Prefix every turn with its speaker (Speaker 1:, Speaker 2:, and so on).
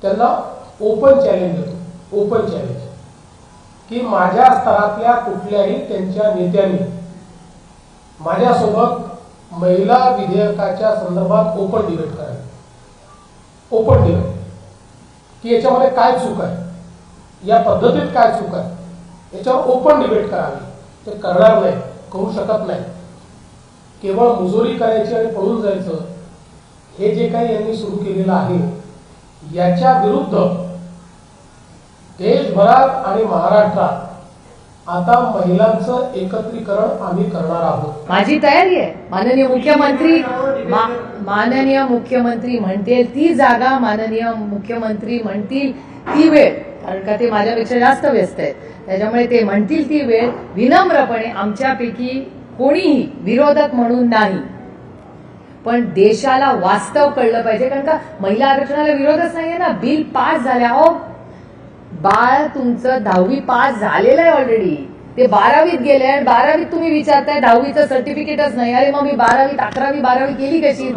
Speaker 1: त्यांना open challenge देतो, open challenge की माझ्या स्तरातल्या कुठल्याही त्यांच्या नेत्यांनी माझ्यासोबत महिला विधेयकाच्या संदर्भात ओपन डिबेट करावी, ओपन डिबेट की याच्यामध्ये काय चूक आहे, या पद्धतीत काय चूक आहे, याच्यावर ओपन डिबेट करावी. ते करणार नाही, करू शकत नाही. केवळ मुजोरी करायची आणि पळून जायचं हे जे काही यांनी सुरू केलेलं आहे याच्या विरुद्ध देशभरात आणि महाराष्ट्रात आता महिलांचं एकत्रीकरण आम्ही करणार आहोत.
Speaker 2: माझी तयारी आहे. माननीय मुख्यमंत्री म्हणतील ती जागा, माननीय मुख्यमंत्री म्हणतील ती वेळ, कारण का ते माझ्यापेक्षा जास्त व्यस्त आहेत. त्याच्यामुळे ते म्हणतील ती वेळ विनम्रपणे, आमच्यापैकी कोणीही विरोधक म्हणून नाही, पण देशाला वास्तव कळलं पाहिजे. कारण का महिला आरक्षणाला विरोधच नाहीये ना. बिल पास झाले. अहो बाळ तुमचं 10वी पास झालेलं आहे ऑलरेडी, ते 12वीत गेले आणि 12वीत तुम्ही विचारताय 10वीचं सर्टिफिकेटच नाही. अरे मग मी 12वीत 11वी 12वी केली कशी?